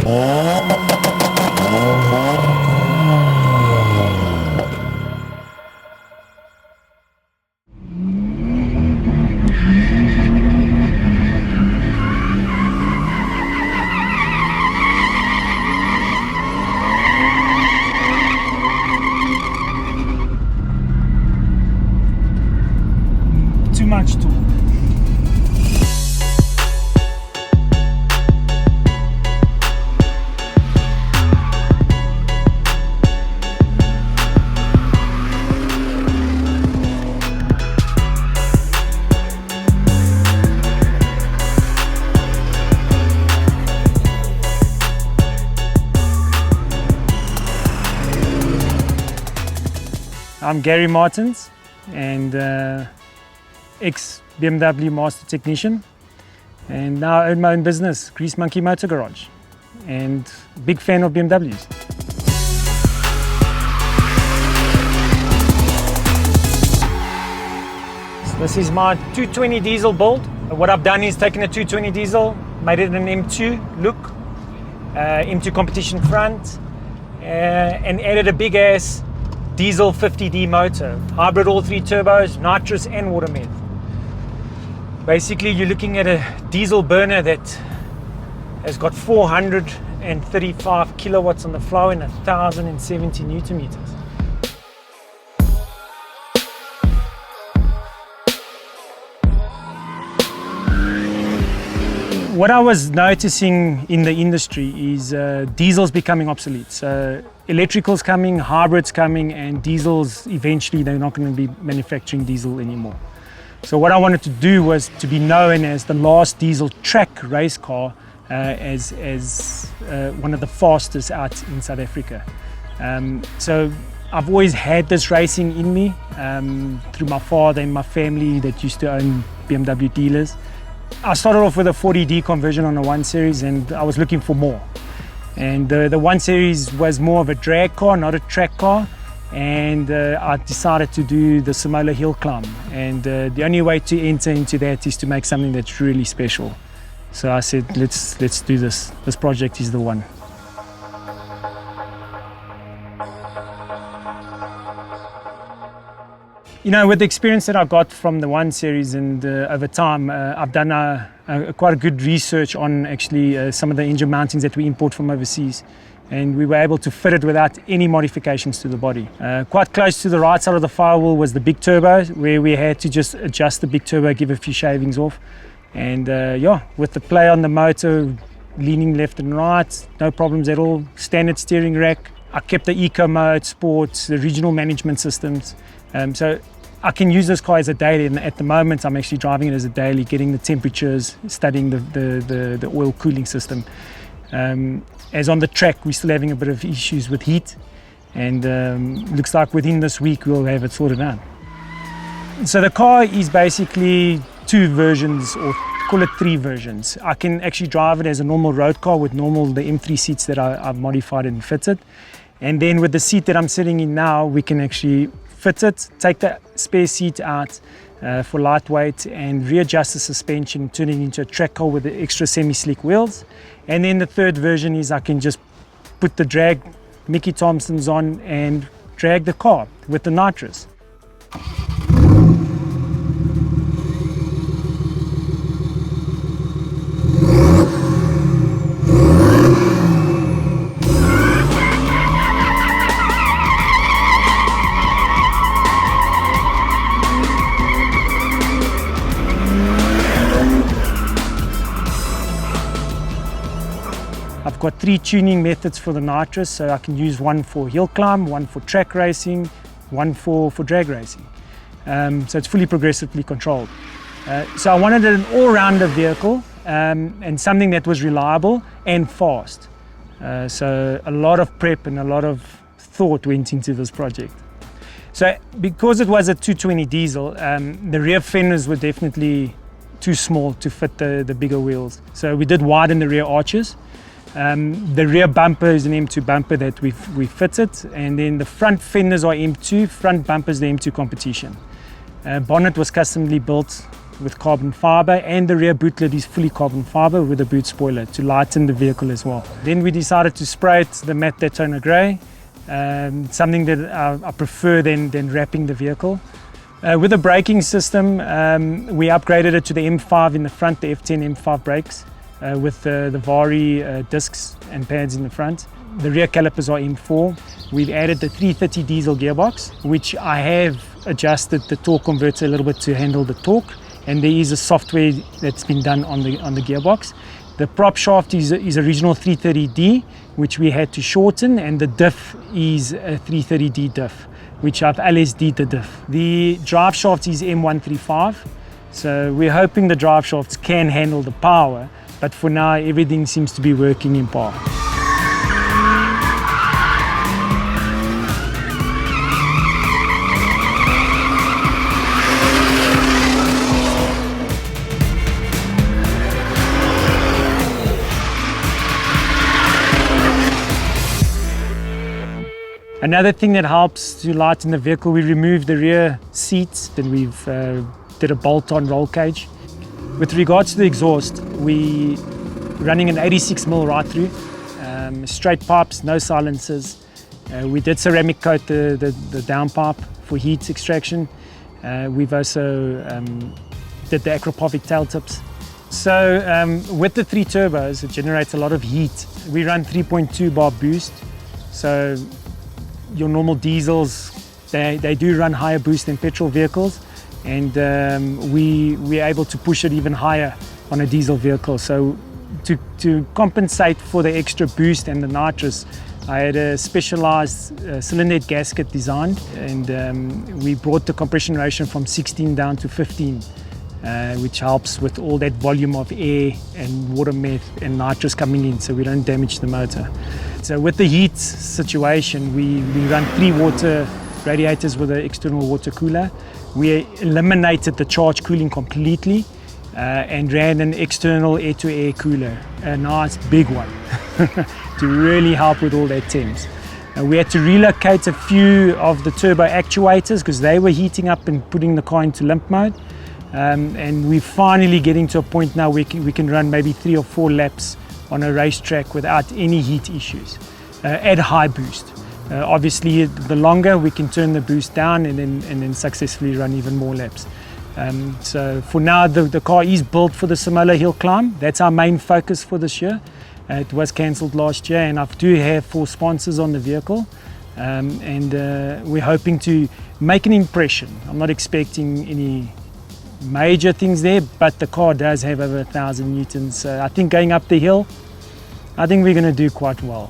Too much torque. I'm Gary Martins and ex-BMW Master Technician, and now I own my own business, Grease Monkey Motor Garage, and big fan of BMWs. So this is my 220 diesel build. What I've done is taken a 220 diesel, made it an M2 look, M2 competition front, and added a big ass Diesel 50d motor, hybrid all three turbos, nitrous and water meth. Basically, you're looking at a diesel burner that has got 435 kilowatts on the flow and 1,070 Newton meters. What I was noticing in the industry is diesels becoming obsolete. So electricals coming, hybrids coming, and diesels eventually they're not going to be manufacturing diesel anymore. So what I wanted to do was to be known as the last diesel track race car, as one of the fastest out in South Africa. So I've always had this racing in me through my father and my family that used to own BMW dealers. I started off with a 40D conversion on a 1 Series, and I was looking for more. And the 1 Series was more of a drag car, not a track car. And I decided to do the Samola hill climb. And the only way to enter into that is to make something that's really special. So I said, let's do this. This project is the one. You know, with the experience that I got from the 1 Series and over time, I've done quite a good research on actually some of the engine mountings that we import from overseas. And we were able to fit it without any modifications to the body. Quite close to the right side of the firewall was the big turbo, where we had to just adjust the big turbo, give a few shavings off. And yeah, with the play on the motor, leaning left and right, no problems at all. Standard steering rack. I kept the eco mode, sports, the regional management systems. So I can use this car as a daily, and at the moment I'm actually driving it as a daily, getting the temperatures, studying the oil cooling system. As on the track, we're still having a bit of issues with heat, and looks like within this week we'll have it sorted out. So the car is basically 2 versions, or call it 3 versions. I can actually drive it as a normal road car with the M3 seats that I've modified and fitted. And then with the seat that I'm sitting in now, we can actually fit it, take the spare seat out for lightweight, and readjust the suspension, turn it into a track car with the extra semi-slick wheels. And then the third version is I can just put the drag Mickey Thompsons on and drag the car with the nitrous. I've got 3 tuning methods for the nitrous, so I can use one for hill climb, one for track racing, one for drag racing. So it's fully progressively controlled. So I wanted an all-rounder vehicle and something that was reliable and fast. So a lot of prep and a lot of thought went into this project. So because it was a 220 diesel, the rear fenders were definitely too small to fit the bigger wheels. So we did widen the rear arches. The rear bumper is an M2 bumper that we fitted, and then the front fenders are M2, front bumper is the M2 competition. Bonnet was customly built with carbon fiber, and the rear boot lid is fully carbon fiber with a boot spoiler to lighten the vehicle as well. Then we decided to spray it the Meth Daytona Grey, something that I prefer than wrapping the vehicle. With the braking system, we upgraded it to the M5 in the front, the F10 M5 brakes, with the Vari discs and pads in the front. The rear calipers are M4. We've added the 330 diesel gearbox, which I have adjusted the torque converter a little bit to handle the torque, and there is a software that's been done on the gearbox. The prop shaft is original 330D, which we had to shorten, and the diff is a 330D diff, which I've LSD'd the diff. The drive shaft is M135, so we're hoping the drive shafts can handle the power, but for now everything seems to be working in par. Another thing that helps to lighten the vehicle, we removed the rear seats, then we've did a bolt-on roll cage. With regards to the exhaust, we running an 86mm right through, straight pipes, no silencers. We did ceramic coat the downpipe for heat extraction. We've also did the acropovic tail tips. So with the 3 turbos, it generates a lot of heat. We run 3.2 bar boost, so your normal diesels, they do run higher boost than petrol vehicles, and we're able to push it even higher on a diesel vehicle. So to compensate for the extra boost and the nitrous, I had a specialized cylinder head gasket designed, and we brought the compression ratio from 16 down to 15, which helps with all that volume of air and water, meth and nitrous coming in, so we don't damage the motor. So with the heat situation, we run 3 water radiators with an external water cooler. We eliminated the charge cooling completely and ran an external air-to-air cooler, a nice big one, to really help with all that temps. We had to relocate a few of the turbo actuators because they were heating up and putting the car into limp mode. And we're finally getting to a point now we can run maybe 3 or 4 laps on a racetrack without any heat issues at high boost. Obviously, the longer we can turn the boost down and then successfully run even more laps. So for now, the car is built for the Samola Hill climb. That's our main focus for this year. It was cancelled last year, and I do have 4 sponsors on the vehicle. And we're hoping to make an impression. I'm not expecting any major things there, but the car does have over 1,000 newtons. So I think going up the hill, I think we're going to do quite well.